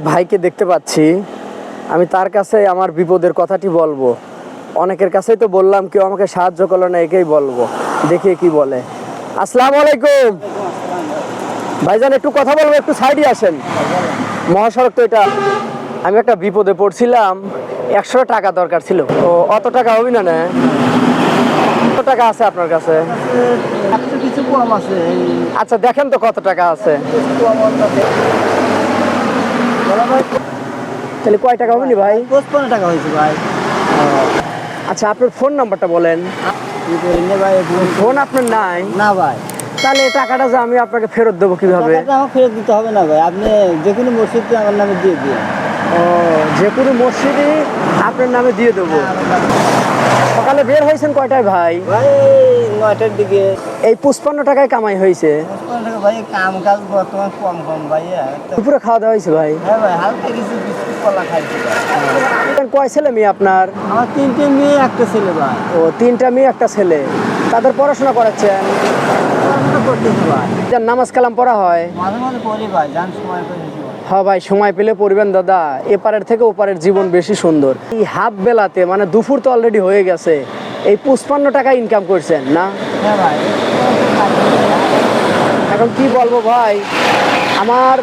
ভাইকে দেখতে পাচ্ছি, আমি তার কাছে আমার বিপদের কথাটি বলবো। অনেকের কাছেই তো বললাম, কেউ আমাকে সাহায্য করলো না, একেই বলবো, দেখে কি বলে। আসসালামু আলাইকুম ভাইজান, একটু কথা বলবো, একটু সাইডে আসেন। মহাসড়ক তো এটা। আমি একটা বিপদে পড়ছিলাম, 100 টাকা দরকার ছিল। ও অত টাকা হবে না? না, কত টাকা আছে আপনার কাছে? কিছু কম আছে। আচ্ছা দেখেন তো কত টাকা আছে। তাহলে কয় টাকা হবে নি ভাই? 55 টাকা হয়েছে ভাই। আচ্ছা আপনার ফোন নাম্বারটা বলেন। ভাই ফোন আপনার নাই? না ভাই, তাহলে এই টাকাটা যে আমি আপনাকে ফেরত দেবো কিভাবে? টাকাটা আমার ফেরত দিতে হবে না ভাই, আপনি যে কোনো মসজিদে আমার নামে দিয়ে দিন। ও, যে কোনো মসজিদে আপনার নামে দিয়ে দেবো। সকালে বের হয়েছেন কয়টায় ভাই? ভাই 9টার দিকে। এই 55 টাকায় কামাই হয়েছে। 55 টাকা ভাই, কাম কাজ বর্তমান কম কম ভাই। দুপুরে খাওয়া দাওয়া হয়েছে ভাই? হ্যাঁ ভাই, হালকা কিছু বিস্কুট কলা খাইছি ভাই। কয় ছেলে মেয়ে আপনার? আমার 3টে মেয়ে, একটা ছেলে ভাই। ও, 3টা মেয়ে একটা ছেলে। তাদের পড়াশোনা করাচ্ছেন? পড়াশোনা করতেছি ভাই। যার নামাজ কালাম পড়া হয়? মাঝে মাঝে পড়ি ভাই, যান সময় করে দিছি ভাই। হ্যাঁ ভাই, সময় পেলে পড়বেন দাদা, এপারের থেকে ওপারের জীবন বেশি সুন্দর। এই হাফ বেলাতে, মানে দুপুর তো অলরেডি হয়ে গেছে, এই 55 টাকা ইনকাম করছেন না? হ্যাঁ ভাই। এখন কি বলবো ভাই, আমার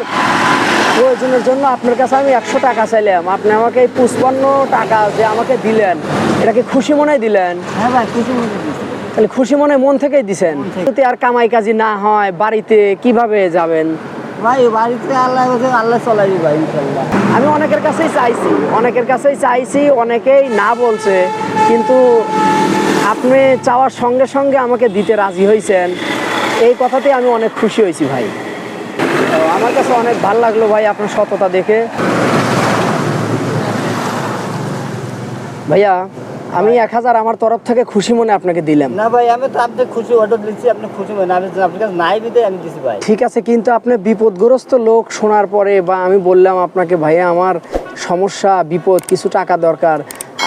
প্রয়োজনের জন্য আপনার কাছে আমি 100 টাকা চাইলাম, আপনি আমাকে এই 55 টাকা যে আমাকে দিলেন, এটা কি খুশি মনে দিলেন? হ্যাঁ ভাই, খুশি মনে দিছি। তাহলে খুশি মনে মন থেকেই দিছেন। মন থেকে। যদি আর কামাই কাজি না হয়, বাড়িতে কিভাবে যাবেন? ভাই বাড়িতে আল্লাহ চলাই ভাই ইনশাল্লাহ। আমি অনেকের কাছেই চাইছি, অনেকেই না বলছে, কিন্তু আপনি চাওয়ার সঙ্গে সঙ্গে আমাকে দিতে রাজি হয়েছেন, এই কথাতে আমি অনেক খুশি হয়েছি ভাই। তো আমার কাছে অনেক ভালো লাগলো ভাই আপনার সততা দেখে। ভাইয়া, আমি 1000 আমার তরফ থেকে খুশি মনে আপনাকে দিলাম। না ভাই, আমি তো আপনি খুশি অর্ডার দিচ্ছি, আপনি খুশি মানে আমি আপনার কাছে নাই বিদে আমি দিছি ভাই। ঠিক আছে, কিন্তু আপনি বিপদগ্রস্ত লোক শোনার পরে, বা আমি বললাম আপনাকে ভাইয়া আমার সমস্যা বিপদ, কিছু টাকা দরকার,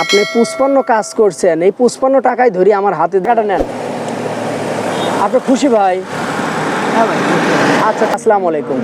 আপনি 55 কাজ করছেন, এই 55 টাকায় ধরি আমার হাতে টাকাটা নেন। আপনি খুশি ভাই? হ্যাঁ ভাই। আচ্ছা, আসসালামু আলাইকুম।